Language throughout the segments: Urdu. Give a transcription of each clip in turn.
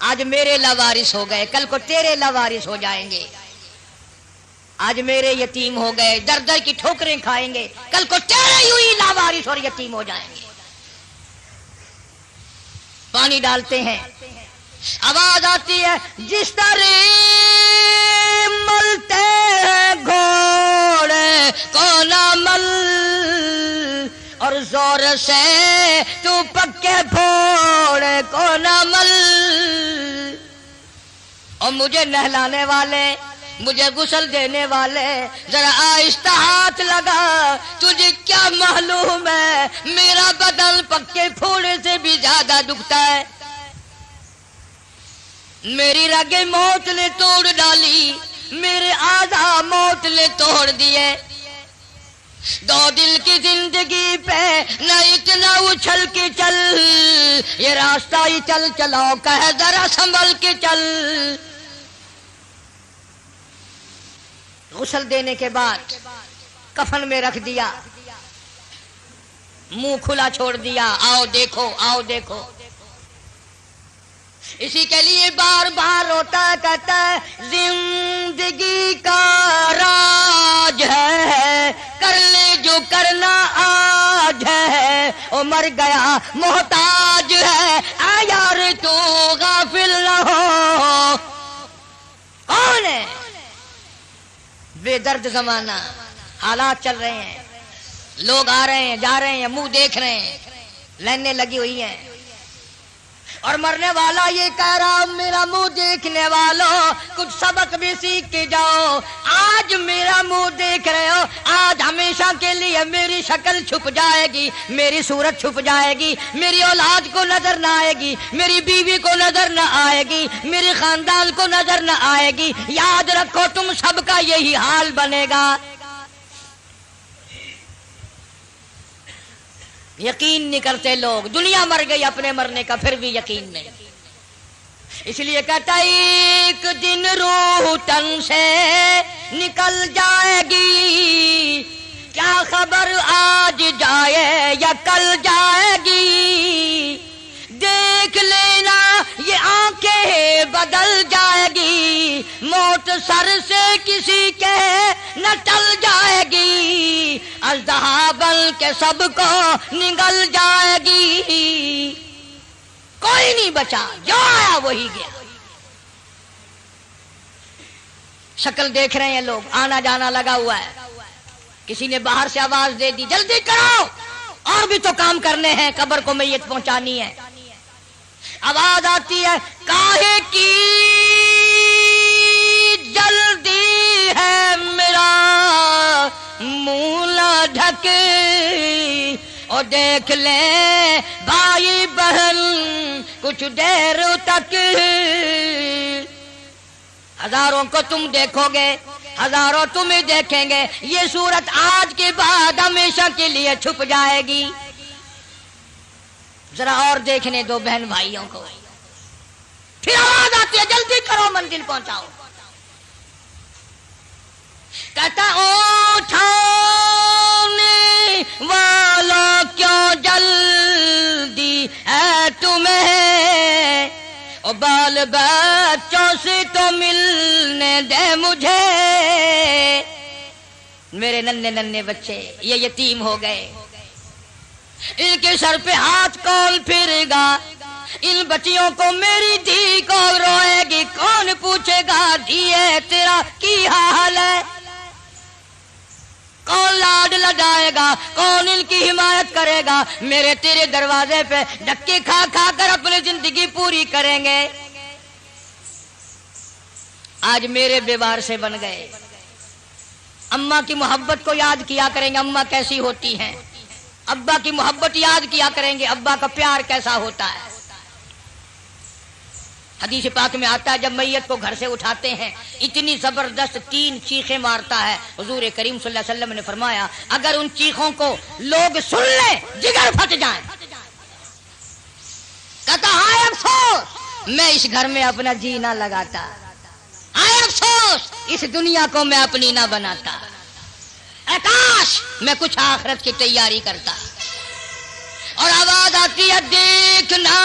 آج میرے لاوارث ہو گئے، کل کو تیرے لاوارث ہو جائیں گے۔ آج میرے یتیم ہو گئے، در در کی ٹھوکریں کھائیں گے، کل کو تیرے یوں ہی لاوارث اور یتیم ہو جائیں گے۔ پانی ڈالتے ہیں، آواز آتی ہے جس طرح ملتے ہیں گھوڑے کو نہ مل، اور زور سے تو پکے پھوڑے کو نہ مل۔ اور مجھے نہلانے والے، مجھے غسل دینے والے، ذرا آہستہ ہاتھ لگا، تجھے کیا معلوم ہے میرا بدن پکے پھوڑے سے بھی زیادہ دکھتا ہے۔ میری رگیں موت نے توڑ ڈالی، میرے اعضاء موت نے توڑ دیے۔ دو دل کی زندگی پہ نہ اتنا اچھل کے چل، یہ راستہ ہی چل چلاؤ کہ ذرا سنبھل کے چل۔ غسل دینے کے بعد کفن میں رکھ دیا، منہ کھلا چھوڑ دیا، آؤ دیکھو آؤ دیکھو۔ اسی کے لیے بار بار روتا ہے، کہتا ہے زندگی کا راج ہے، کر لے جو کرنا آج ہے، او مر گیا محتاج ہے، آ یار تو غافل نہ ہو۔ کون ہے؟ بے درد زمانہ، حالات چل رہے ہیں، لوگ آ رہے ہیں جا رہے ہیں، منہ دیکھ رہے ہیں، لائنیں لگی ہوئی ہیں، اور مرنے والا یہ کہہ رہا میرا منہ دیکھنے والوں کچھ سبق بھی سیکھ کے جاؤ۔ آج میرا منہ دیکھ رہے ہو، آج ہمیشہ کے لیے میری شکل چھپ جائے گی، میری صورت چھپ جائے گی، میری اولاد کو نظر نہ آئے گی، میری بیوی کو نظر نہ آئے گی، میرے خاندان کو نظر نہ آئے گی۔ یاد رکھو تم سب کا یہی حال بنے گا۔ یقین نہیں کرتے لوگ، دنیا مر گئی اپنے مرنے کا پھر بھی یقین نہیں۔ اس لیے کہتا ایک دن روح تن سے نکل جائے گی، کیا خبر آج جائے یا کل جائے گی، دیکھ لینا یہ آنکھیں بدل جائے گی، موت سر سے کسی کے نہ ٹل جائے گی، اژدہا بن کے سب کو نگل جائے گی، کوئی نہیں بچا، جو آیا وہی گیا۔ شکل دیکھ رہے ہیں لوگ، آنا جانا لگا ہوا ہے، کسی نے باہر سے آواز دے دی جلدی کرو، اور بھی تو کام کرنے ہیں، قبر کو میت پہنچانی ہے۔ آواز آتی ہے کاہے کی جلدی ہے میرا منہ نہ ڈھک، اور دیکھ لیں بھائی بہن کچھ دیر تک، ہزاروں کو تم دیکھو گے، ہزاروں تمہیں دیکھیں گے، یہ صورت آج کے بعد ہمیشہ کے لیے چھپ جائے گی۔ ذرا اور دیکھنے دو بہن بھائیوں کو، پھر آواز آتی ہے جلدی کرو منزل پہنچاؤ۔ کہتا اٹھانے والوں کیوں جلدی ہے تمہیں، اور بال بچوں سے تو ملنے دے مجھے، میرے ننھے ننھے بچے یہ یتیم ہو گئے، ان کے سر پہ ہاتھ کون پھرے گا، ان بچیوں کو میری دھی کون روئے گی، کون پوچھے گا دھیے تیرا کی حال ہے، کون لاڈ لڈائے گا، کون ان کی حمایت کرے گا، میرے تیرے دروازے پہ دھکے کھا کھا کر اپنی زندگی پوری کریں گے۔ آج میرے بیوار سے بن گئے، اماں کی محبت کو یاد کیا کریں گے، اماں کیسی ہوتی ہیں، ابا کی محبت یاد کیا کریں گے، ابا کا پیار کیسا ہوتا ہے۔ حدیث پاک میں آتا ہے جب میت کو گھر سے اٹھاتے ہیں اتنی زبردست 3 چیخیں مارتا ہے، حضور کریم صلی اللہ علیہ وسلم نے فرمایا اگر ان چیخوں کو لوگ سن لیں جگر پھٹ جائیں۔ کہتا ہائے افسوس میں اس گھر میں اپنا جی نہ لگاتا، ہائے افسوس اس دنیا کو میں اپنی نہ بناتا، اے کاش میں کچھ آخرت کی تیاری کرتا۔ اور آواز آتی ہے دیکھنا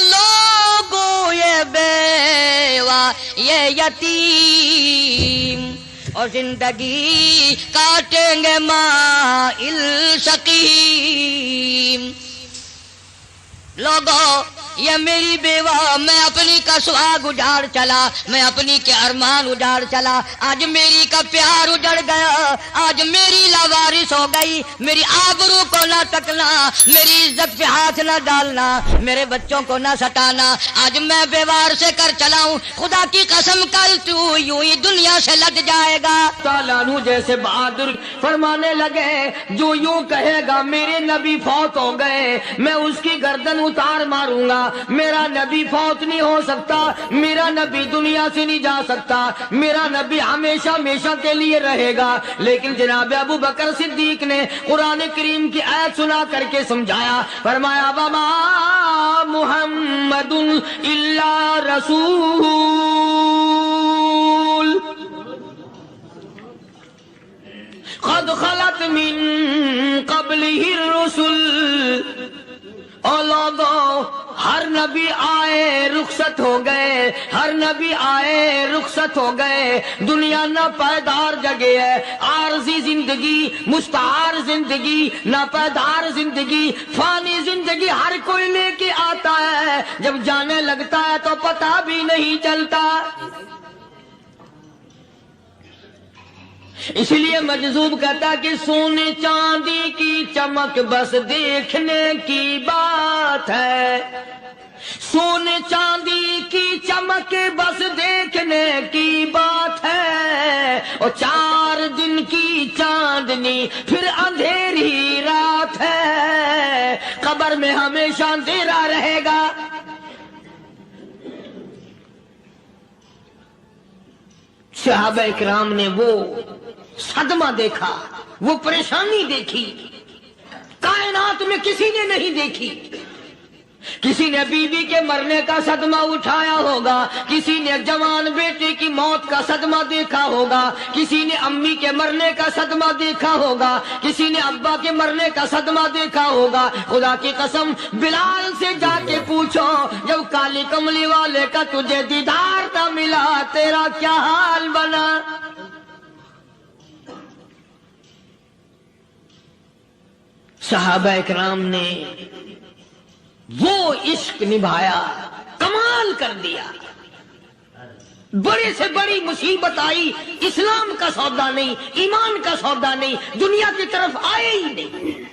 لو یتیم اور زندگی کاٹیں گے مائل سقیم. لوگوں یہ میری بیوہ، میں اپنی کا سہاگ اجاڑ چلا، میں اپنی کے ارمان اجاڑ چلا، آج میری کا پیار اجڑ گیا، آج میری لاوارث ہو گئی. میری آبرو کو نہ تکنا، میری عزت پہ ہاتھ نہ ڈالنا، میرے بچوں کو نہ سٹانا. آج میں بیوار سے کر چلا ہوں، خدا کی قسم کل تو یوں ہی دنیا سے لٹ جائے گا. تعالیٰ عنہ جیسے بہادر فرمانے لگے جو یوں کہے گا میرے نبی فوت ہو گئے میں اس کی گردن اتار ماروں گا. میرا نبی فوت نہیں ہو سکتا، میرا نبی دنیا سے نہیں جا سکتا، میرا نبی ہمیشہ ہمیشہ کے لیے رہے گا. لیکن جناب ابو بکر صدیق نے قرآن کریم کی آیت سنا کر کے سمجھایا، فرمایا وما محمد الا رسول قد خلت من قبلہ الرسل. اور لوگوں ہر نبی آئے رخصت ہو گئے، ہر نبی آئے رخصت ہو گئے. دنیا نہ پائیدار جگہ ہے، عارضی زندگی، مستعار زندگی، نہ پائیدار زندگی، فانی زندگی ہر کوئی لے کے آتا ہے، جب جانے لگتا ہے تو پتہ بھی نہیں چلتا. اس لیے مجذوب کہتا کہ سونے چاندی کی چمک بس دیکھنے کی بات ہے، سونے چاندی کی چمک بس دیکھنے کی بات ہے. اور 4 دن کی چاندنی پھر اندھیری رات ہے، قبر میں ہمیشہ اندھیرا رہے گا. صحابہ اکرام نے وہ صدمہ دیکھا، وہ پریشانی دیکھی، کائنات میں کسی نے نہیں دیکھی. کسی نے بیوی کے مرنے کا صدمہ اٹھایا ہوگا، کسی نے جوان بیٹے کی موت کا صدمہ دیکھا ہوگا، کسی نے امی کے مرنے کا صدمہ دیکھا ہوگا، کسی نے ابا کے مرنے کا صدمہ دیکھا ہوگا. خدا کی قسم بلال سے جا کے پوچھو جب کالی کملی والے کا تجھے دیدار نہ ملا تیرا کیا حال بنا. صحابہ اکرام نے وہ عشق نبھایا، کمال کر دیا. بڑے سے بڑی مصیبت آئی، اسلام کا سودا نہیں، ایمان کا سودا نہیں، دنیا کی طرف آئے ہی نہیں.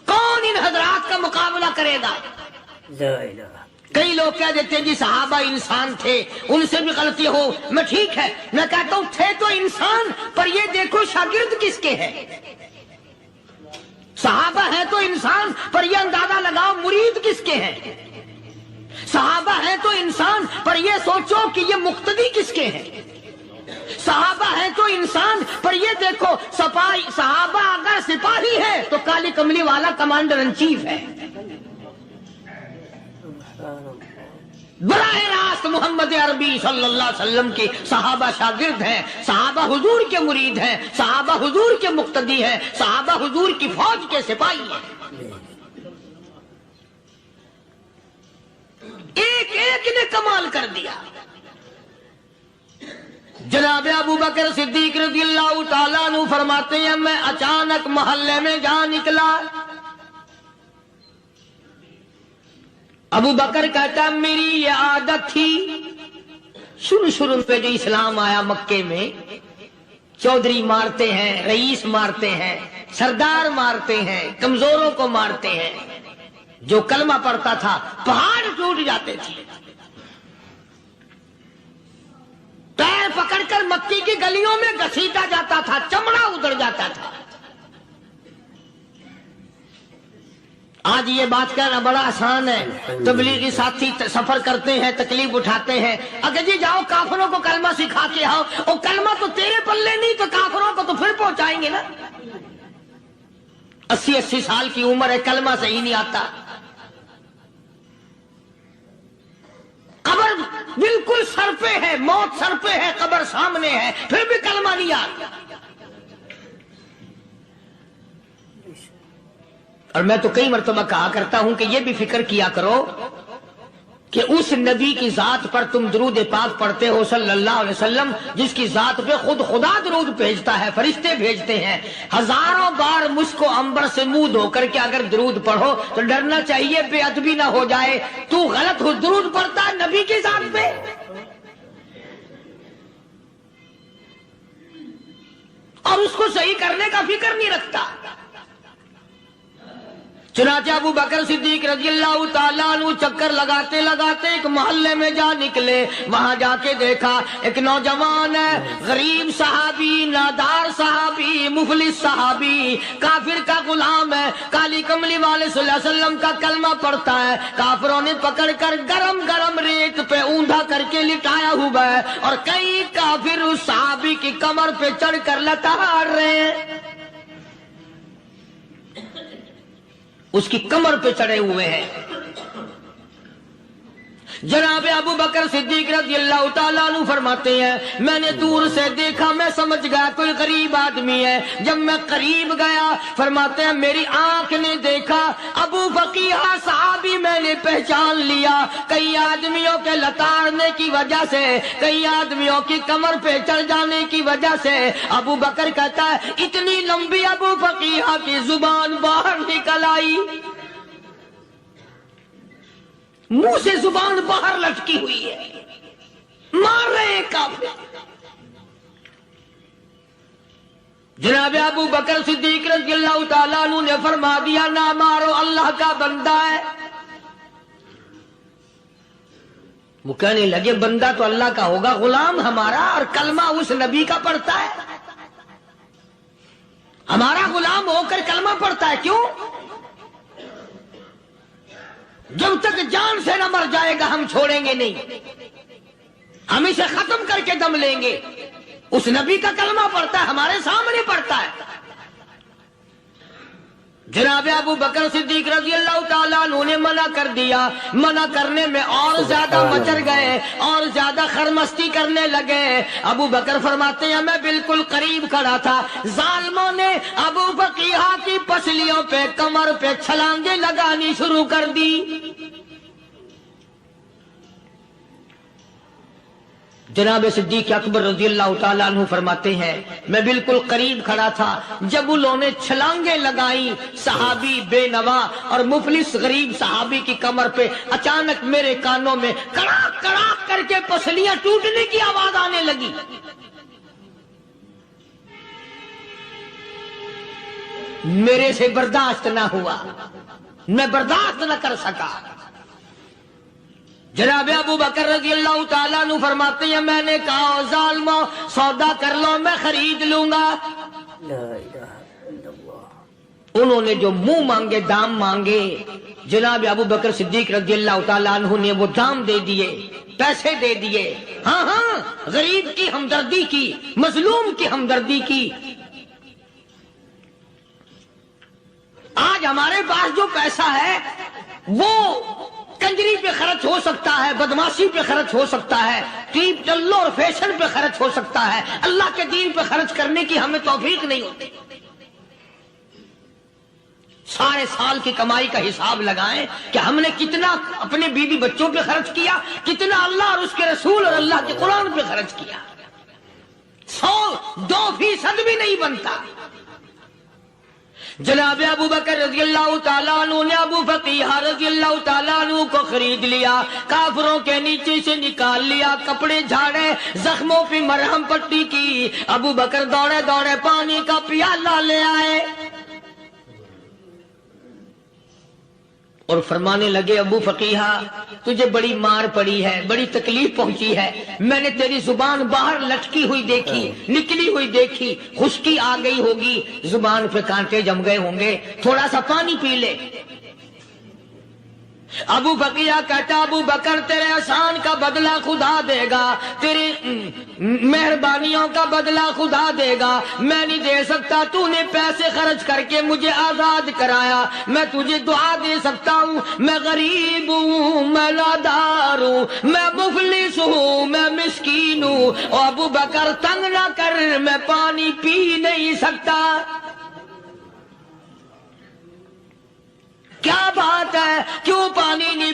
کون ان حضرات کا مقابلہ کرے گا؟ کئی لوگ کہہ دیتے ہیں جی صحابہ انسان تھے، ان سے بھی غلطی ہو. میں ٹھیک ہے، میں کہتا ہوں تھے تو انسان، پر یہ دیکھو شاگرد کس کے ہیں. صحابہ ہیں تو انسان، پر یہ اندازہ لگاؤ مرید کس کے ہیں. صحابہ ہیں تو انسان، پر یہ سوچو کہ یہ مقتدی کس کے ہیں. صحابہ ہیں تو انسان، پر یہ دیکھو صحابہ اگر سپاہی ہے تو کالی کملی والا کمانڈر ان چیف ہے. براہ راست محمد عربی صلی اللہ علیہ وسلم کے صحابہ شاگرد ہیں، صحابہ حضور کے مرید ہیں، صحابہ حضور کے مقتدی ہیں، صحابہ حضور کی فوج کے سپاہی ہیں. ایک ایک نے کمال کر دیا. جناب ابو بکر صدیق رضی اللہ تعالیٰ عنہ فرماتے ہیں میں اچانک محلے میں جا نکلا. ابو بکر کہتا میری یہ عادت تھی، شروع پہ جو اسلام آیا مکے میں، چودھری مارتے ہیں، رئیس مارتے ہیں، سردار مارتے ہیں، کمزوروں کو مارتے ہیں. جو کلمہ پڑھتا تھا پہاڑ ٹوٹ جاتے تھے. پیر پکڑ کر مکی کی گلیوں میں گھسیٹا جاتا تھا، چمڑا ادھر جاتا تھا. آج یہ بات کہنا بڑا آسان ہے. تبلیغی ساتھی سفر کرتے ہیں، تکلیف اٹھاتے ہیں، اگر جی جاؤ کافروں کو کلمہ سکھا کے آؤ. اور کلمہ تو تیرے پلے نہیں تو کافروں کو تو پھر پہنچائیں گے نا. 80 سال کی عمر ہے، کلمہ صحیح نہیں آتا. قبر بالکل سر پہ ہے، موت سر پہ ہے، قبر سامنے ہے، پھر بھی کلمہ نہیں آتا. اور میں تو کئی مرتبہ کہا کرتا ہوں کہ یہ بھی فکر کیا کرو کہ اس نبی کی ذات پر تم درود پاک پڑھتے ہو صلی اللہ علیہ وسلم، جس کی ذات پہ خود خدا درود بھیجتا ہے، فرشتے بھیجتے ہیں، ہزاروں بار مجھ کو عنبر سے منہ دھو کر کے اگر درود پڑھو تو ڈرنا چاہیے بے ادبی نہ ہو جائے، تو غلط ہو درود پڑھتا ہے نبی کی ذات پہ۔ اور اس کو صحیح کرنے کا فکر نہیں رکھتا۔ چنانچہ ابو بکر صدیق رضی اللہ تعالیٰ عنہ چکر لگاتے لگاتے ایک محلے میں جا نکلے، وہاں جا کے دیکھا ایک نوجوان ہے، غریب صحابی، نادار صحابی، مفلس صحابی، کافر کا غلام ہے، کالی کملی والے صلی اللہ علیہ وسلم کا کلمہ پڑھتا ہے، کافروں نے پکڑ کر گرم گرم ریت پہ اوندا کر کے لٹایا ہوا ہے، اور کئی کافر اس صحابی کی کمر پہ چڑھ کر لتاڑ رہے ہیں، اس کی کمر پہ چڑھے ہوئے ہیں۔ جناب ابو بکر صدیق رضی اللہ تعالیٰ عنہ فرماتے ہیں میں نے دور سے دیکھا، میں سمجھ گیا کوئی غریب آدمی ہے، جب میں قریب گیا فرماتے ہیں میری آنکھ نے دیکھا ابو فقیہ صحابی، میں نے پہچان لیا، کئی آدمیوں کے لتاڑنے کی وجہ سے، کئی آدمیوں کی کمر پہ چڑھ جانے کی وجہ سے ابو بکر کہتا ہے اتنی لمبی ابو فقیہ کی زبان باہر نکل آئی، منہ سے زبان باہر لٹکی ہوئی ہے، مار رہے ہیں کافر۔ جناب ابو بکر صدیق رضی اللہ تعالیٰ عنہ نے فرما دیا نہ مارو، اللہ کا بندہ ہے۔ وہ کہنے لگے بندہ تو اللہ کا ہوگا، غلام ہمارا، اور کلمہ اس نبی کا پڑھتا ہے، ہمارا غلام ہو کر کلمہ پڑھتا ہے، کیوں؟ جب تک جان سے نہ مر جائے گا ہم چھوڑیں گے نہیں، ہم اسے ختم کر کے دم لیں گے۔ اس نبی کا کلمہ پڑھتا ہے، ہمارے سامنے پڑھتا ہے۔ جناب ابو بکر صدیق رضی اللہ تعالیٰ عنہ نے منع کر دیا، منع کرنے میں اور زیادہ مچر گئے، اور زیادہ خرمستی کرنے لگے۔ ابو بکر فرماتے ہیں میں بالکل قریب کھڑا تھا، ظالموں نے ابو فقیہ کی پسلیوں پہ، کمر پہ چھلانگیں لگانی شروع کر دی۔ جناب صدیق اکبر رضی اللہ تعالیٰ عنہ فرماتے ہیں میں بالکل قریب کھڑا تھا، جب انہوں نے چھلانگیں لگائیں صحابی بے نوا اور مفلس غریب صحابی کی کمر پہ، اچانک میرے کانوں میں کڑاک کڑاک کر کے پسلیاں ٹوٹنے کی آواز آنے لگی۔ میرے سے برداشت نہ ہوا، میں برداشت نہ کر سکا۔ جناب ابو بکر رضی اللہ تعالیٰ عنہ فرماتے ہیں میں نے کہا ظالمو سودا کر لو، میں خرید لوں گا۔ انہوں نے جو منہ مانگے، دام مانگے، جناب ابو بکر صدیق رضی اللہ تعالیٰ عنہ نے وہ دام دے دیے، پیسے دے دیے۔ ہاں ہاں، غریب کی ہمدردی کی، مظلوم کی ہمدردی کی۔ آج ہمارے پاس جو پیسہ ہے وہ کنجری پہ خرچ ہو سکتا ہے، بدماشی پہ خرچ ہو سکتا ہے، ٹیپ چلو اور فیشن پہ خرچ ہو سکتا ہے، اللہ کے دین پہ خرچ کرنے کی ہمیں توفیق نہیں ہوتی۔ سارے سال کی کمائی کا حساب لگائیں کہ ہم نے کتنا اپنے بیوی بچوں پہ خرچ کیا، کتنا اللہ اور اس کے رسول اور اللہ کے قرآن پہ خرچ کیا، 100-2% بھی نہیں بنتا۔ جناب ابو بکر رضی اللہ تعالیٰ عنہ نے ابو فقیہ رضی اللہ تعالیٰ عنہ کو خرید لیا، کافروں کے نیچے سے نکال لیا، کپڑے جھاڑے، زخموں پہ مرہم پٹی کی۔ ابو بکر دوڑے دوڑے پانی کا پیالہ لے آئے اور فرمانے لگے ابو فقیہ تجھے بڑی مار پڑی ہے، بڑی تکلیف پہنچی ہے، میں نے تیری زبان باہر لٹکی ہوئی دیکھی، نکلی ہوئی دیکھی، خشکی آ گئی ہوگی، زبان پہ کانٹے جم گئے ہوں گے، تھوڑا سا پانی پی لے۔ ابو فقیہ کہتا ابو بکر تیرے احسان کا بدلہ خدا دے گا، تیری مہربانیوں کا بدلہ خدا دے گا، میں نہیں دے سکتا، تو نے پیسے خرچ کر کے مجھے آزاد کرایا، میں تجھے دعا دے سکتا ہوں، میں غریب ہوں، میں نادار ہوں، میں مفلس ہوں، میں مسکین ہوں، اور ابو بکر تنگ نہ کر، میں پانی پی نہیں سکتا۔ کیا بات ہے، کیوں پانی نہیں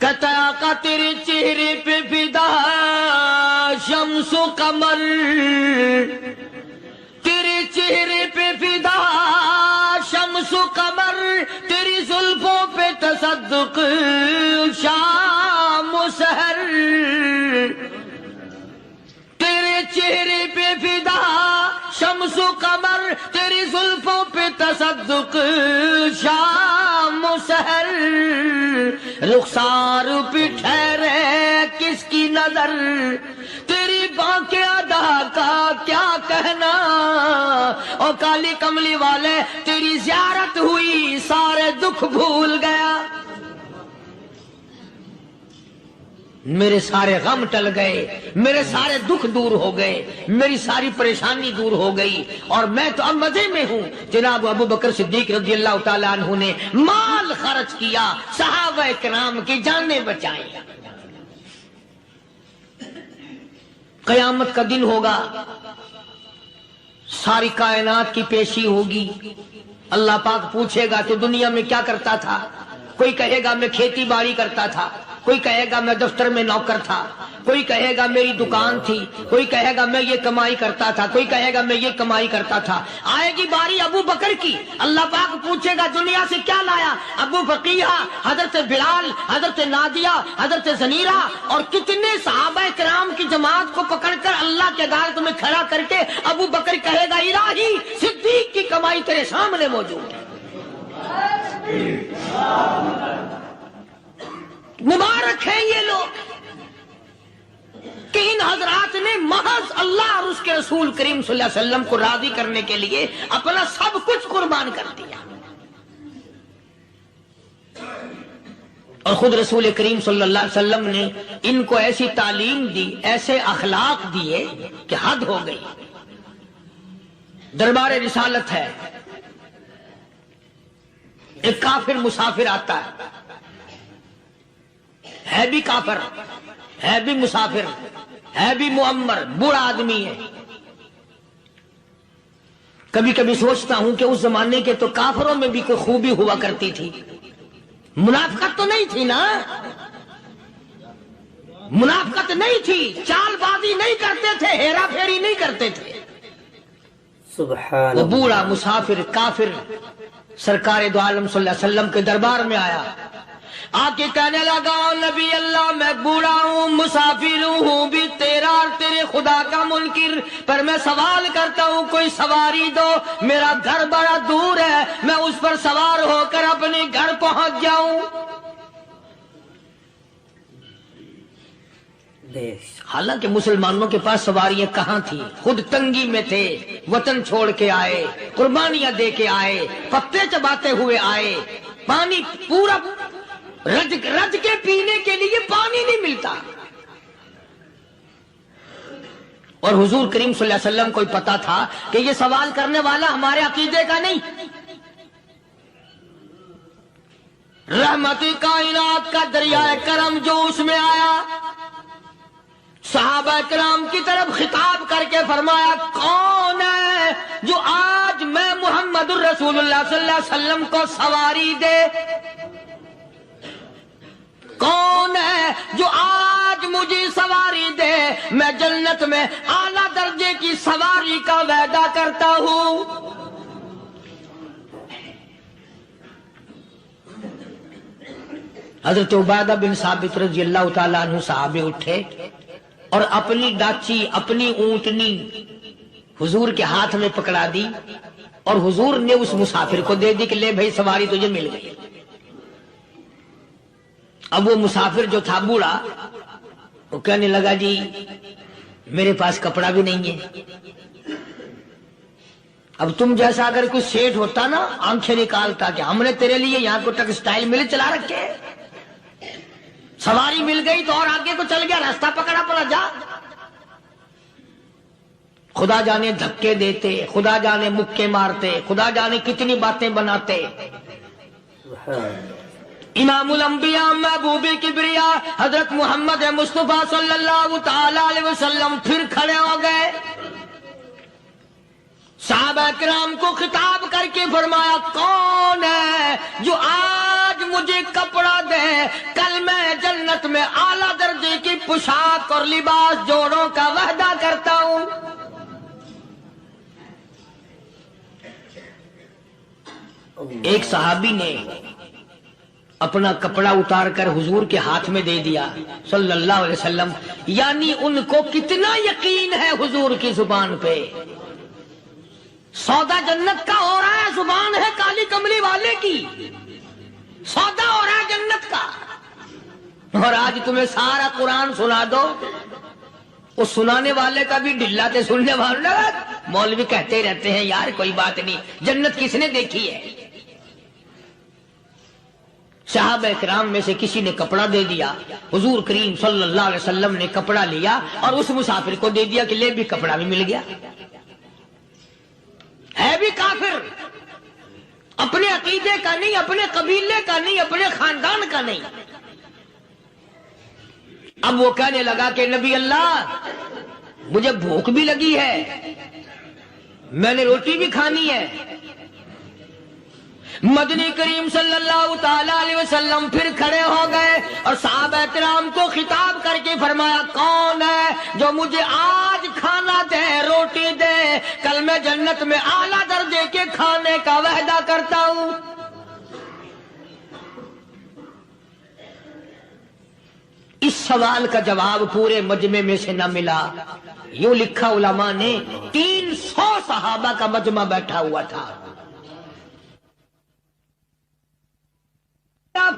کہتا ہے آقا تیرے چہرے پہ فدا شمس و قمر، تیرے چہرے پہ فدا شمس و قمر، تیری زلفوں پہ تصدق شام و سحر، تیرے چہرے پہ فدا شمس و قمر، تیری زلفوں پہ تصدق شام و سحر، رخسار پہ ٹھہرے کس کی نظر، تیری بانکے ادا کا کیا کہنا، اور کالی کملی والے تیری زیارت ہوئی سارے دکھ بھول گیا، میرے سارے غم ٹل گئے، میرے سارے دکھ دور ہو گئے، میری ساری پریشانی دور ہو گئی، اور میں تو اب مزے میں ہوں۔ جناب ابو بکر صدیق رضی اللہ تعالیٰ عنہ نے مال خرچ کیا، صحابہ کرام کی جانیں بچائیں۔ قیامت کا دن ہوگا، ساری کائنات کی پیشی ہوگی، اللہ پاک پوچھے گا کہ دنیا میں کیا کرتا تھا؟ کوئی کہے گا میں کھیتی باڑی کرتا تھا، کوئی کہے گا میں دفتر میں نوکر تھا، کوئی کہے گا میری دکان تھی، کوئی کہے گا میں یہ کمائی کرتا تھا، کوئی کہے گا میں یہ کمائی کرتا تھا۔ آئے گی باری ابو بکر کی، اللہ پاک پوچھے گا دنیا سے کیا لایا؟ ابو بقیہ، حضرت بلال، حضرت نادیہ، حضرت زنیرہ اور کتنے صحابہ کرام کی جماعت کو پکڑ کر اللہ کے عدالت میں کھڑا کر کے ابو بکر کہے گا الہی صدیق کی کمائی تیرے سامنے موجود ہے۔ مبارک ہیں یہ لوگ کہ ان حضرات نے محض اللہ اور اس کے رسول کریم صلی اللہ علیہ وسلم کو راضی کرنے کے لیے اپنا سب کچھ قربان کر دیا، اور خود رسول کریم صلی اللہ علیہ وسلم نے ان کو ایسی تعلیم دی، ایسے اخلاق دیے کہ حد ہو گئی۔ دربار رسالت ہے، ایک کافر مسافر آتا ہے بھی کافر، ہے بھی مسافر، ہے بھی معمر، بوڑھا آدمی ہے۔ کبھی کبھی سوچتا ہوں کہ اس زمانے کے تو کافروں میں بھی کوئی خوبی ہوا کرتی تھی، منافقت تو نہیں تھی نا، منافقت نہیں تھی، چال بازی نہیں کرتے تھے، ہیرا پھیری نہیں کرتے تھے۔ سبحان وہ بوڑھا مسافر کافر سرکار دو عالم صلی اللہ علیہ وسلم کے دربار میں آیا، آ کے کہنے لگا نبی اللہ میں بوڑھا ہوں، مسافر ہوں بھی تیرا اور تیرے خدا کا منکر، پر میں سوال کرتا ہوں کوئی سواری دو، میرا گھر بڑا دور ہے، میں اس پر سوار ہو کر اپنے گھر پہنچ جاؤں۔ حالانکہ مسلمانوں کے پاس سواریاں کہاں تھی، خود تنگی میں تھے، وطن چھوڑ کے آئے، قربانیاں دے کے آئے، پتے چباتے ہوئے آئے، پانی پورا رج کے پینے کے لیے پانی نہیں ملتا، اور حضور کریم صلی اللہ علیہ وسلم کو پتا تھا کہ یہ سوال کرنے والا ہمارے عقیدے کا نہیں، رحمت کائنات کا دریائے کرم جو اس میں آیا، صحابہ کرام کی طرف خطاب کر کے فرمایا کون ہے جو آج میں محمد الرسول اللہ صلی اللہ علیہ وسلم کو سواری دے، کون ہے جو آج مجھے سواری دے، میں جنت میں اعلیٰ درجے کی سواری کا وعدہ کرتا ہوں۔ حضرت عبادہ بن ثابت رضی اللہ تعالیٰ عنہ صحابے اٹھے اور اپنی ڈاچی، اپنی اونٹنی حضور کے ہاتھ میں پکڑا دی، اور حضور نے اس مسافر کو دے دی کہ لے بھائی سواری تجھے مل گئی۔ اب وہ مسافر جو تھا بوڑھا، وہ کہنے لگا جی میرے پاس کپڑا بھی نہیں ہے، اب تم جیسا اگر کوئی سیٹ ہوتا نا آنکھیں نکالتا کہ ہم نے تیرے لیے یہاں کو ٹیکسٹائل مل چلا رکھے، سواری مل گئی تو اور آگے کو چل گیا، راستہ پکڑا پڑا جا۔ خدا جانے دھکے دیتے، خدا جانے مکے مارتے، خدا جانے کتنی باتیں بناتے۔ امام الانبیاء محبوب کبریا حضرت محمد مصطفیٰ صلی اللہ تعالی علیہ وسلم پھر کھڑے ہو گئے، صحابہ کرام کو خطاب کر کے فرمایا کون ہے جو آج مجھے کپڑا دے، کل میں جنت میں اعلیٰ درجے کی پوشاک اور لباس جوڑوں کا وعدہ کرتا ہوں۔ ایک صحابی نے اپنا کپڑا اتار کر حضور کے ہاتھ میں دے دیا صلی اللہ علیہ وسلم، یعنی ان کو کتنا یقین ہے حضور کی زبان پہ۔ سودا جنت کا ہو رہا ہے، زبان ہے کالی کملی والے کی، سودا ہو رہا ہے جنت کا۔ اور آج تمہیں سارا قرآن سنا دو، اس سنانے والے کا بھی ڈھلا تے سننے والا، مولوی کہتے رہتے ہیں یار کوئی بات نہیں، جنت کس نے دیکھی ہے؟ صحابہ کرام میں سے کسی نے کپڑا دے دیا، حضور کریم صلی اللہ علیہ وسلم نے کپڑا لیا اور اس مسافر کو دے دیا کہ لے بھی کپڑا بھی مل گیا۔ ہے بھی کافر، اپنے عقیدے کا نہیں، اپنے قبیلے کا نہیں، اپنے خاندان کا نہیں۔ اب وہ کہنے لگا کہ نبی اللہ مجھے بھوک بھی لگی ہے، میں نے روٹی بھی کھانی ہے۔ مدنی کریم صلی اللہ تعالی علیہ وسلم پھر کھڑے ہو گئے اور صحابہ کرام کو خطاب کر کے فرمایا، کون ہے جو مجھے آج کھانا دے، روٹی دے، کل میں جنت میں اعلیٰ درجے کے کھانے کا وعدہ کرتا ہوں۔ اس سوال کا جواب پورے مجمع میں سے نہ ملا۔ یوں لکھا علماء نے، 300 صحابہ کا مجمع بیٹھا ہوا تھا۔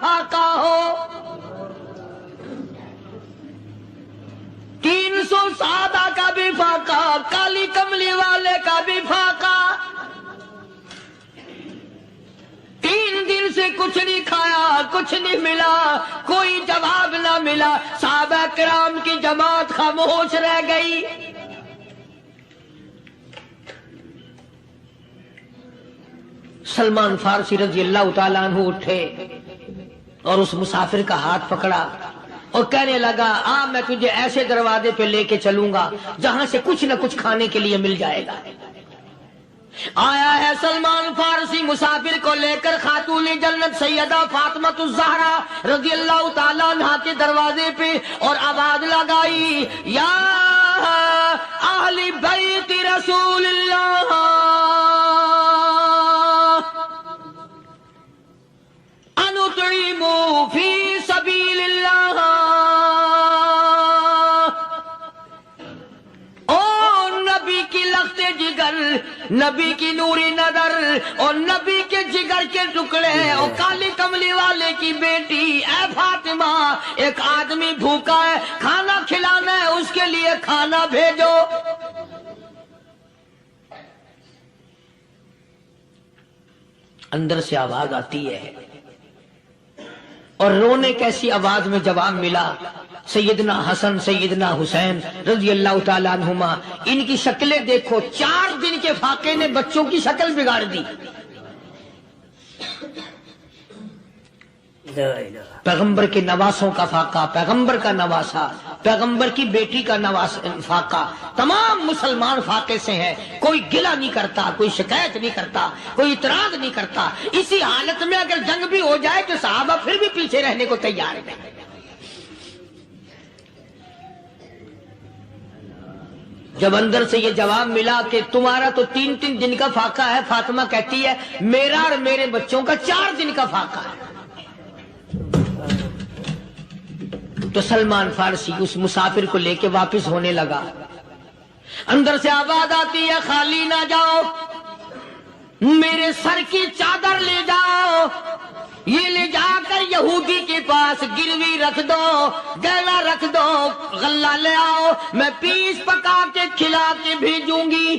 فاقہ ہو 300 صحابہ کا بھی فاقہ، کالی کملی والے کا بھی فاقہ۔ 3 دن سے کچھ نہیں کھایا، کچھ نہیں ملا، کوئی جواب نہ ملا، صحابہ کرام کی جماعت خاموش رہ گئی۔ سلمان فارسی رضی اللہ تعالیٰ عنہ اٹھے اور اس مسافر کا ہاتھ پکڑا اور کہنے لگا، میں تجھے ایسے دروازے پہ لے کے چلوں گا جہاں سے کچھ نہ کچھ کھانے کے لیے مل جائے گا۔ آیا ہے سلمان فارسی مسافر کو لے کر خاتون جنت سیدہ فاطمہ الزہرا رضی اللہ تعالیٰ عنہا کے دروازے پہ اور آواز لگائی، یا اہل بیت رسول اللہ انطعموا فی سبیل اللہ۔ او نبی کی لخت جگر، نبی کی نوری نظر اور نبی کے جگر کے ٹکڑے اور کالی کملی والے کی بیٹی، اے فاطمہ ایک آدمی بھوکا ہے، کھانا کھلانا ہے، اس کے لیے کھانا بھیجو۔ اندر سے آواز آتی ہے اور رونے کیسی آواز میں جواب ملا، سیدنا حسن سیدنا حسین رضی اللہ تعالیٰ عنہما، ان کی شکلیں دیکھو، 4 دن کے فاقے نے بچوں کی شکل بگاڑ دی۔ پیغمبر کے نواسوں کا فاقہ، پیغمبر کا نواسا، پیغمبر کی بیٹی کا فاقہ، تمام مسلمان فاقے سے ہیں، کوئی گلہ نہیں کرتا، کوئی شکایت نہیں کرتا، کوئی اعتراض نہیں کرتا۔ اسی حالت میں اگر جنگ بھی ہو جائے تو صحابہ پھر بھی پیچھے رہنے کو تیار ہیں۔ جب اندر سے یہ جواب ملا کہ تمہارا تو 3 دن کا فاقہ ہے، فاطمہ کہتی ہے میرا اور میرے بچوں کا 4 دن کا فاقہ ہے، تو سلمان فارسی اس مسافر کو لے کے واپس ہونے لگا۔ اندر سے آواز آتی ہے، خالی نہ جاؤ، میرے سر کی چادر لے جاؤ، یہ لے جا کر یہودی کے پاس گروی رکھ دو، گلا رکھ دو، غلہ لے آؤ، میں پیس پکا کے کھلا کے بھیجوں گی۔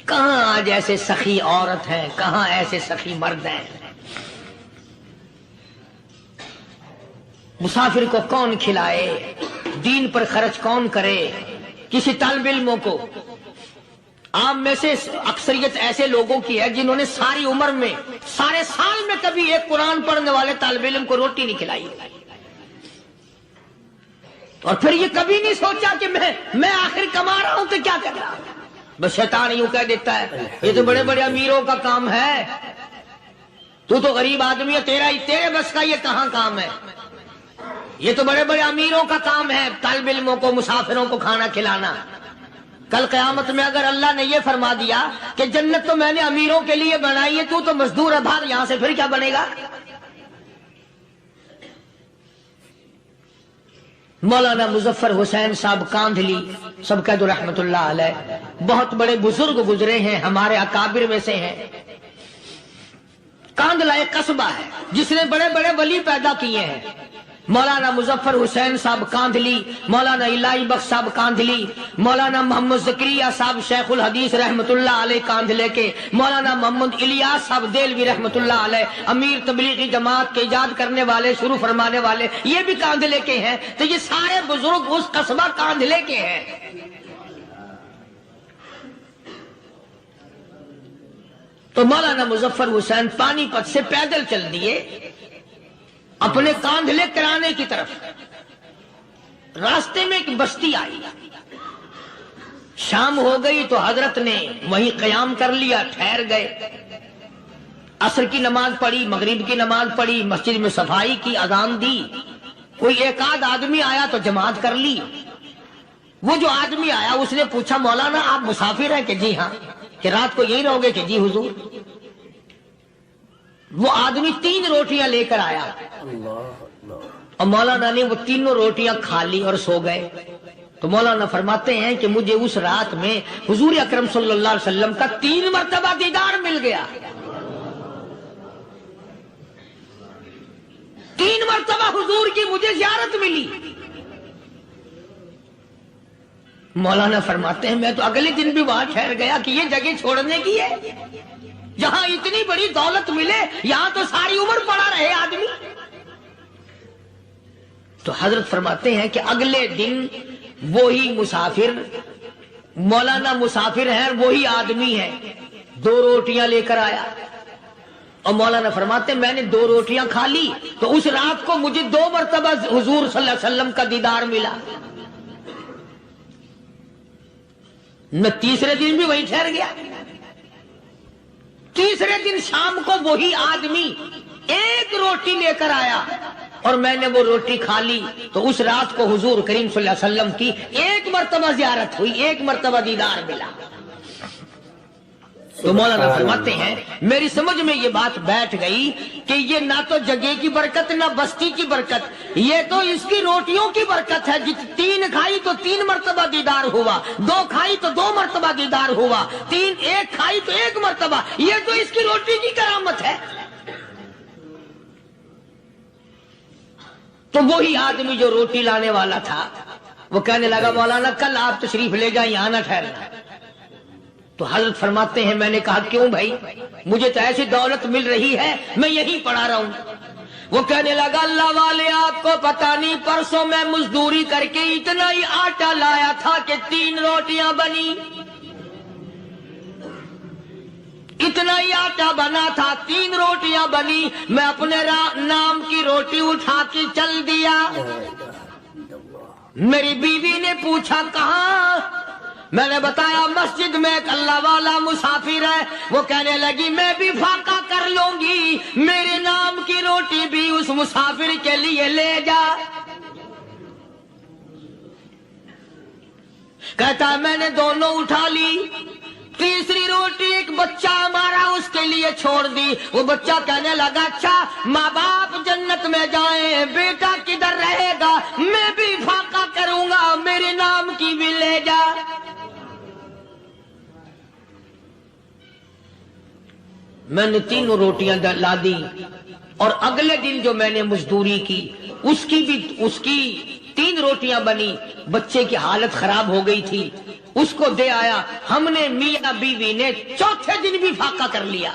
کہاں آج ایسے سخی عورت ہیں، کہاں ایسے سخی مرد ہیں؟ مسافر کو کون کھلائے، دین پر خرچ کون کرے؟ کسی طالب علموں کو، عام میں سے اکثریت ایسے لوگوں کی ہے جنہوں نے ساری عمر میں، سارے سال میں کبھی ایک قرآن پڑھنے والے طالب علم کو روٹی نہیں کھلائی، اور پھر یہ کبھی نہیں سوچا کہ میں آخر کما رہا ہوں تو کیا کر رہا ہوں۔ بس شیطان یوں کہہ دیتا ہے یہ تو بڑے بڑے امیروں کا کام ہے، تو غریب آدمی ہے، تیرے بس کا یہ کہاں کام ہے، یہ تو بڑے بڑے امیروں کا کام ہے طالب علموں کو مسافروں کو کھانا کھلانا۔ کل قیامت میں اگر اللہ نے یہ فرما دیا کہ جنت تو میں نے امیروں کے لیے بنائی ہے، تو مزدور ہے، بھاگ یہاں سے، پھر کیا بنے گا؟ مولانا مظفر حسین صاحب کاندھلی سب کہہ دو رحمت اللہ علیہ، بہت بڑے بزرگ گزرے ہیں، ہمارے اکابر میں سے ہیں۔ کاندھلا ایک قصبہ ہے جس نے بڑے بڑے ولی پیدا کیے ہیں۔ مولانا مظفر حسین صاحب کاندھلی، مولانا الہی بخش صاحب کاندھلی، مولانا محمد زکریا صاحب شیخ الحدیث رحمت اللہ علیہ کاندھلے کے، مولانا محمد الیاس صاحب دیلوی رحمت اللہ علیہ امیر تبلیغی جماعت کے ایجاد کرنے والے، شروع فرمانے والے، یہ بھی کاندھلے کے ہیں۔ تو یہ سارے بزرگ اس قصبہ کاندھلے کے ہیں۔ تو مولانا مظفر حسین پانی پت سے پیدل چل دیے اپنے کاندھلے کرانے کی طرف۔ راستے میں ایک بستی آئی، شام ہو گئی تو حضرت نے وہیں قیام کر لیا، ٹھہر گئے، عصر کی نماز پڑھی، مغرب کی نماز پڑھی، مسجد میں صفائی کی، اذان دی، کوئی ایک آدھ آدمی آیا تو جماعت کر لی۔ وہ جو آدمی آیا اس نے پوچھا مولانا آپ مسافر ہیں؟ کہ جی ہاں۔ کہ رات کو یہی رہو گے؟ کہ جی حضور۔ وہ آدمی 3 روٹیاں لے کر آیا اور مولانا نے وہ تینوں روٹیاں کھا لی اور سو گئے۔ تو مولانا فرماتے ہیں کہ مجھے اس رات میں حضور اکرم صلی اللہ علیہ وسلم کا 3 مرتبہ دیدار مل گیا، 3 مرتبہ حضور کی مجھے زیارت ملی۔ مولانا فرماتے ہیں میں تو اگلے دن بھی وہاں ٹھہر گیا کہ یہ جگہ چھوڑنے کی ہے، جہاں اتنی بڑی دولت ملے یہاں تو ساری عمر پڑا رہے آدمی۔ تو حضرت فرماتے ہیں کہ اگلے دن وہی مسافر، مولانا مسافر ہیں، وہی آدمی ہے، 2 روٹیاں لے کر آیا اور مولانا فرماتے ہیں میں نے 2 روٹیاں کھا لی تو اس رات کو مجھے 2 مرتبہ حضور صلی اللہ علیہ وسلم کا دیدار ملا۔ میں تیسرے دن بھی وہی ٹھہر گیا، تیسرے دن شام کو وہی آدمی 1 روٹی لے کر آیا اور میں نے وہ روٹی کھا لی تو اس رات کو حضور کریم صلی اللہ علیہ وسلم کی 1 مرتبہ زیارت ہوئی، 1 مرتبہ دیدار ملا۔ تو مولانا فرماتے ہیں میری سمجھ میں یہ بات بیٹھ گئی کہ یہ نہ تو جگہ کی برکت نہ بستی کی برکت، یہ تو اس کی روٹیوں کی برکت ہے۔ 3 کھائی تو 3 مرتبہ دیدار ہوا، 2 کھائی تو 2 مرتبہ دیدار ہوا، 1 کھائی تو 1 مرتبہ، یہ تو اس کی روٹی کی کرامت ہے۔ تو وہی آدمی جو روٹی لانے والا تھا وہ کہنے لگا مولانا کل آپ تشریف لے جائیں، یہاں نہ ٹھہرنا۔ تو حضرت فرماتے ہیں میں نے کہا کیوں بھائی، مجھے تو ایسی دولت مل رہی ہے میں یہیں پڑا رہا ہوں۔ وہ کہنے لگا اللہ والے آپ کو پتہ نہیں، پرسوں میں مزدوری کر کے اتنا ہی آٹا لایا تھا کہ 3 روٹیاں بنی، اتنا ہی آٹا بنا تھا، 3 روٹیاں بنی، میں اپنے نام کی روٹی اٹھا کے چل دیا۔ میری بیوی نے پوچھا کہاں؟ میں نے بتایا مسجد میں ایک اللہ والا مسافر ہے۔ وہ کہنے لگی میں بھی فاقہ کر لوں گی، میرے نام کی روٹی بھی اس مسافر کے لیے لے جا۔ کہتا ہے میں نے دونوں اٹھا لی، تیسری روٹی ایک بچہ ہمارا اس کے لیے چھوڑ دی۔ وہ بچہ کہنے لگا اچھا ماں باپ جنت میں جائیں، بیٹا کدھر رہے گا؟ میں بھی فاقہ کروں گا، میرے نام کی بھی لے جا۔ میں نے 3 روٹیاں لا دی اور اگلے دن جو میں نے مزدوری کی اس کی 3 روٹیاں بنی، بچے کی حالت خراب ہو گئی تھی، اس کو دے آیا۔ ہم نے میاں بیوی نے چوتھے دن بھی فاقہ کر لیا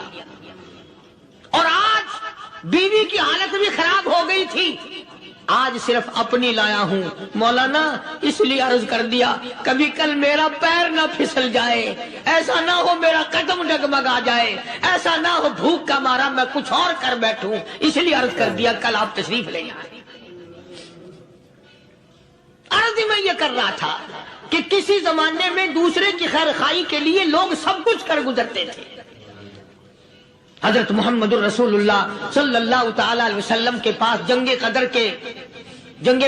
اور آج بیوی کی حالت بھی خراب ہو گئی تھی، آج صرف اپنی لایا ہوں۔ مولانا اس لیے عرض کر دیا کبھی کل میرا پیر نہ پھسل جائے، ایسا نہ ہو میرا قدم ڈگمگا جائے، ایسا نہ ہو بھوک کا مارا میں کچھ اور کر بیٹھوں، اس لیے عرض کر دیا کل آپ تشریف لے جائیں۔ عرض میں یہ کر رہا تھا کہ کسی زمانے میں دوسرے کی خیر خواہی کے لیے لوگ سب کچھ کر گزرتے تھے. حضرت محمد الرسول اللہ صلی اللہ تعالی علیہ وسلم کے پاس جنگ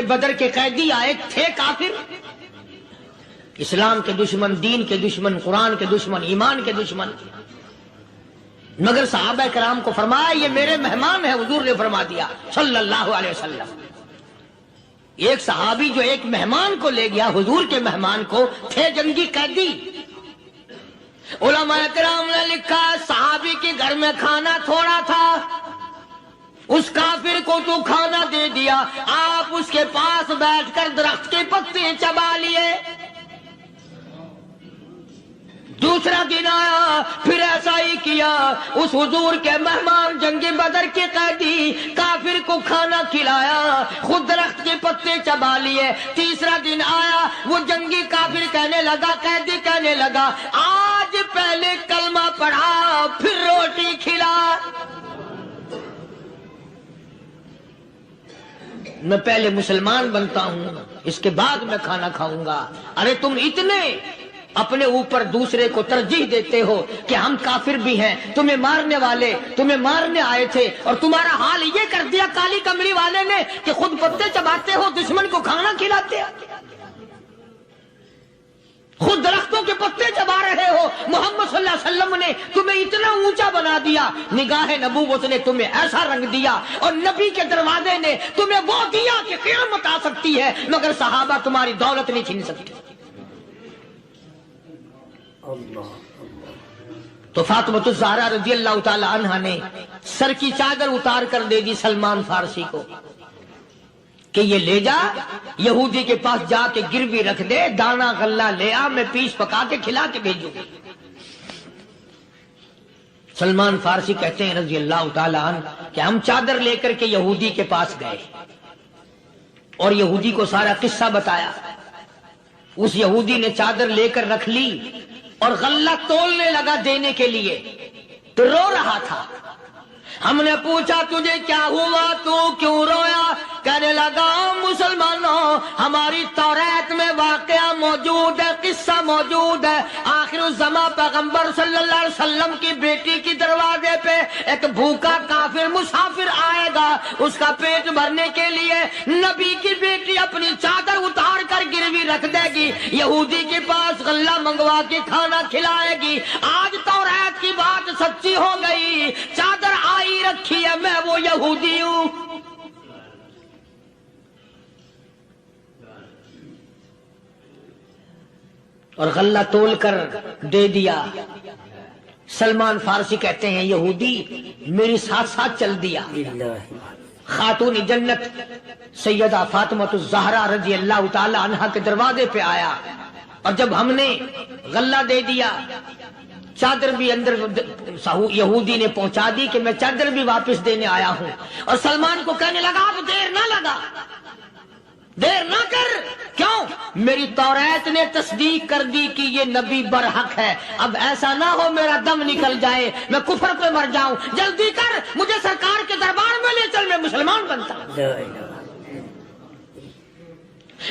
بدر کے قیدی آئے تھے کافر، اسلام کے دشمن، دین کے دشمن، قرآن کے دشمن، ایمان کے دشمن. مگر صحابہ کرام کو فرمایا یہ میرے مہمان ہیں. حضور نے فرما دیا صلی اللہ علیہ وسلم. ایک صحابی جو ایک مہمان کو لے گیا، حضور کے مہمان کو، تھے جنگی قیدی. علماء کرام نے لکھا صحابی کے گھر میں کھانا تھوڑا تھا، اس کافر کو تو کھانا دے دیا، آپ اس کے پاس بیٹھ کر درخت کے پتے چبا لیے. دوسرا دن آیا، پھر ایسا ہی کیا. اس حضور کے مہمان جنگ بدر کے قیدی کافر کو کھانا کھلایا، خود درخت کے پتے چبا لیے. تیسرا دن آیا، وہ جنگی کافر کہنے لگا، قیدی کہنے لگا آج پہلے کلمہ پڑھا پھر روٹی کھلا. میں پہلے مسلمان بنتا ہوں، اس کے بعد میں کھانا کھاؤں گا. ارے تم اتنے اپنے اوپر دوسرے کو ترجیح دیتے ہو کہ ہم کافر بھی ہیں، تمہیں مارنے والے تمہیں مارنے آئے تھے، اور تمہارا حال یہ کر دیا کالی کمری والے نے کہ خود پتے چباتے ہو، دشمن کو کھانا کھلاتے ہو، خود درختوں کے پتے چبا رہے ہو. محمد صلی اللہ علیہ وسلم نے تمہیں اتنا اونچا بنا دیا، نگاہ نبوت نے تمہیں ایسا رنگ دیا، اور نبی کے دروازے نے تمہیں وہ دیا کہ قیامت آ سکتی ہے، مگر صحابہ تمہاری دولت نہیں چھین سکتے. تو فاطمہ الزہرا رضی اللہ تعالی عنہا نے سر کی چادر اتار کر دے دی سلمان فارسی کو کہ یہ لے جا، یہودی کے پاس جا کے گروی رکھ دے، دانا غلہ لے آ، میں پیس پکا کے کھلا کے بھیجوں. سلمان فارسی کہتے ہیں رضی اللہ تعالی عنہ کہ ہم چادر لے کر کے یہودی کے پاس گئے اور یہودی کو سارا قصہ بتایا. اس یہودی نے چادر لے کر رکھ لی اور غلہ تولنے لگا دینے کے لیے، تو رو رہا تھا. ہم نے پوچھا تجھے کیا ہوا، تو کیوں رویا؟ کہنے لگا مسلمانوں، ہماری توریت میں واقعہ موجود ہے، قصہ موجود ہے. آخر الزمان پیغمبر صلی اللہ علیہ وسلم کی بیٹی کی دروازے پہ ایک بھوکا کافر مسافر آئے گا، اس کا پیٹ بھرنے کے لیے نبی کی بیٹی اپنی چادر اتار کر گروی رکھ دے گی، یہودی کے پاس غلہ منگوا کے کھانا کھلائے گی. آج توریت کی بات سچی ہو گئی، چادر آئی رکھی ہے، میں وہ یہودی ہوں. اور غلہ تول کر دے دیا. سلمان فارسی کہتے ہیں یہودی میری ساتھ ساتھ چل دیا. خاتون جنت سیدہ فاطمہ الزہرا رضی اللہ تعالی عنہا کے دروازے پہ آیا، اور جب ہم نے غلہ دے دیا، چادر بھی اندر یہودی نے پہنچا دی کہ میں چادر بھی واپس دینے آیا ہوں. اور سلمان کو کہنے لگا اب دیر نہ لگا، دیر نہ کر. کیوں؟ میری توریت نے تصدیق کر دی کہ یہ نبی برحق ہے. اب ایسا نہ ہو میرا دم نکل جائے، میں کفر پہ مر جاؤں. جلدی کر، مجھے سرکار کے دربار میں لے چل، میں مسلمان بنتا ہوں.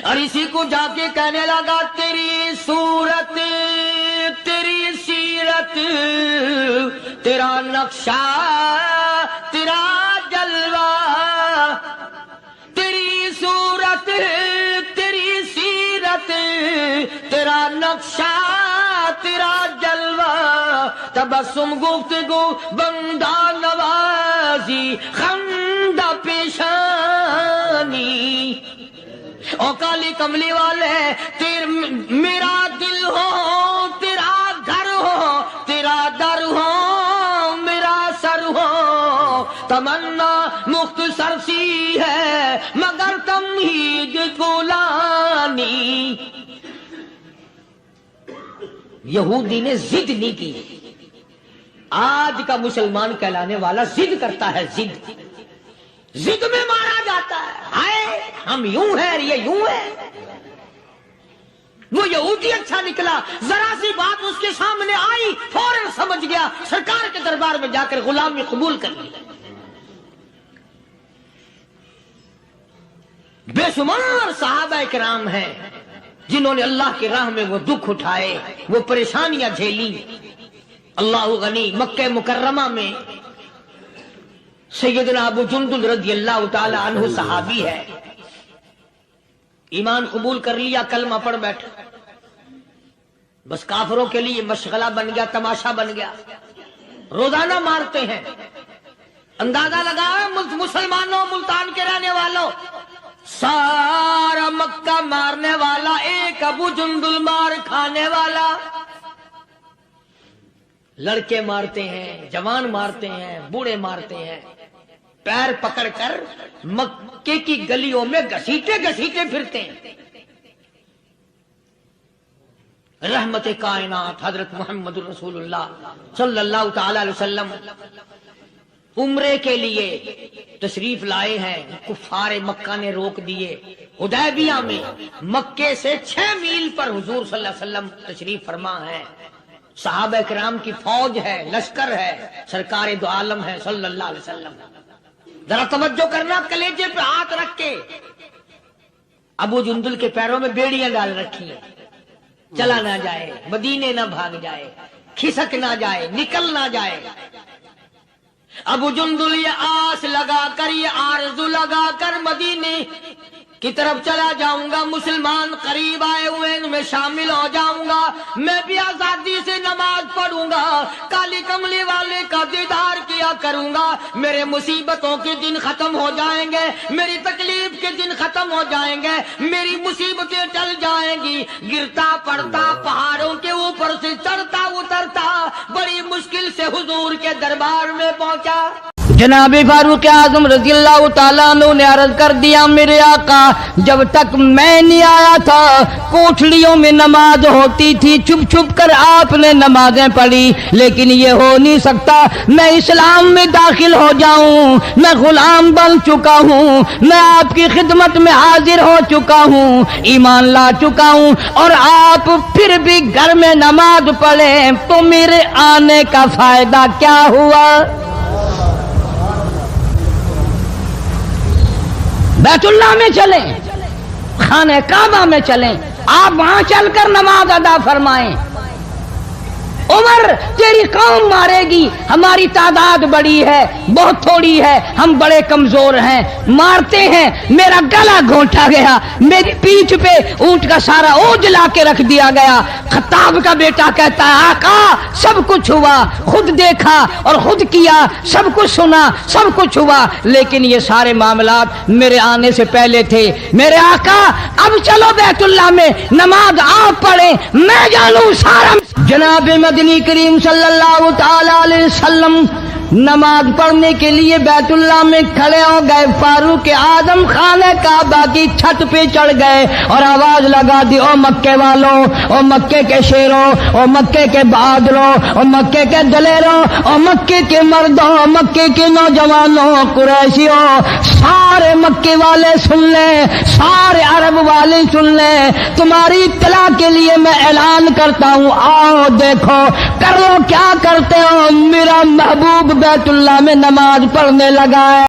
اور اسی کو جا کے کہنے لگا تیری صورت، تیری سیرت، تیرا نقشہ، تیرا جلوہ، تیری صورت، تیری سیرت، تیرا نقشہ، تیرا جلوہ، تبسم گفتگو بندہ نوازی، خندہ پیشانی. او کالی کملی والے میرا دل ہو، تیرا گھر ہو، تیرا در ہو، میرا سر ہو. تمنا مختصر سی ہے مگر تمہید گولانی. یہودی نے ضد نہیں کی. آج کا مسلمان کہلانے والا ضد کرتا ہے، ضد ضد میں مارا جاتا ہے. ہائے ہم یوں ہیں، یہ یوں ہے. وہ یہودی اچھا نکلا، ذرا سی بات اس کے سامنے آئی فوراً سمجھ گیا، سرکار کے دربار میں جا کر غلامی قبول کر لی. بے شمار صحابہ کرام ہیں جنہوں نے اللہ کی راہ میں وہ دکھ اٹھائے، وہ پریشانیاں جھیلی۔ اللہ غنی، مکہ مکرمہ میں سیدنا ابو جندل رضی اللہ تعالی عنہ صحابی ہے، ایمان قبول کر لیا، کلمہ پڑھ بیٹھا، بس کافروں کے لیے مشغلہ بن گیا، تماشا بن گیا، روزانہ مارتے ہیں۔ اندازہ لگاؤ مسلمانوں، ملتان کے رہنے والوں، سارا مکہ مارنے والا ایک ابو جندل مار کھانے والا۔ لڑکے مارتے ہیں، جوان مارتے ہیں، بوڑھے مارتے ہیں، پیر پکڑ کر مکے کی گلیوں میں گھسیٹے گھسیٹے پھرتے ہیں۔ رحمت کائنات حضرت محمد رسول اللہ صلی اللہ تعالی علیہ وسلم عمرے کے لیے تشریف لائے ہیں، کفار مکہ نے روک دیے۔ حدیبیہ میں مکے سے 6 میل پر حضور صلی اللہ علیہ وسلم تشریف فرما ہے، صحابہ کرام کی فوج ہے، لشکر ہے، سرکار دو عالم ہے صلی اللہ علیہ وسلم۔ ذرا توجہ کرنا، کلیجے پہ ہاتھ رکھ کے ابو جندل کے پیروں میں بیڑیاں ڈال رکھی ہیں، چلا نہ جائے، مدینے نہ بھاگ جائے، کھسک نہ جائے، نکل نہ جائے۔ ابو جندل یہ آس لگا کر، یہ آرزو لگا کر مدینے کی طرف چلا جاؤں گا، مسلمان قریب آئے ہوئے ان میں شامل ہو جاؤں گا، میں بھی آزادی سے نماز پڑھوں گا، کالی کملی والے کا دیدار کیا کروں گا، میرے مصیبتوں کے دن ختم ہو جائیں گے، میری تکلیف کے دن ختم ہو جائیں گے، میری مصیبتیں ٹل جائیں گی۔ گرتا پڑتا پہاڑوں کے اوپر سے چڑھتا اترتا بڑی مشکل سے حضور کے دربار میں پہنچا۔ جناب فاروق اعظم رضی اللہ تعالیٰ عنہ نے عرض کر دیا، میرے آقا جب تک میں نہیں آیا تھا کوٹھڑیوں میں نماز ہوتی تھی، چھپ چھپ کر آپ نے نمازیں پڑھی، لیکن یہ ہو نہیں سکتا، میں اسلام میں داخل ہو جاؤں، میں غلام بن چکا ہوں، میں آپ کی خدمت میں حاضر ہو چکا ہوں، ایمان لا چکا ہوں، اور آپ پھر بھی گھر میں نماز پڑھیں تو میرے آنے کا فائدہ کیا ہوا؟ بیت اللہ میں چلیں، خانہ کعبہ میں چلیں، آپ وہاں چل کر نماز ادا فرمائیں۔ عمر تیری قوم مارے گی، ہماری تعداد بڑی ہے، بہت تھوڑی ہے، ہم بڑے کمزور ہیں، مارتے ہیں، میرا گلا گھونٹا گیا، میری پیٹھ پہ اونٹ کا سارا اوج لا کے رکھ دیا گیا۔ خطاب کا بیٹا کہتا ہے، آقا سب کچھ ہوا، خود دیکھا اور خود کیا، سب کچھ سنا، سب کچھ ہوا، لیکن یہ سارے معاملات میرے آنے سے پہلے تھے۔ میرے آقا اب چلو بیت اللہ میں نماز آپ پڑھیں، میں جانوں سارا۔ جناب مدنی کریم صلی اللہ تعالی علیہ وسلم نماز پڑھنے کے لیے بیت اللہ میں کھڑے ہو گئے، فاروق اعظم خانہ کعبہ کی چھت پہ چڑھ گئے اور آواز لگا دی، او مکے والوں، او مکے کے شیروں، او مکے کے بہادروں، او مکے کے دلیروں، او مکے کے مردوں، او مکے کے نوجوانوں، قریشیوں، سارے مکے والے سن لیں، سارے عرب والے سن لیں، تمہاری اطلاع کے لیے میں اعلان کرتا ہوں، آؤ دیکھو کر لو کیا کرتے ہو، میرا محبوب بیت اللہ میں نماز پڑھنے لگا ہے۔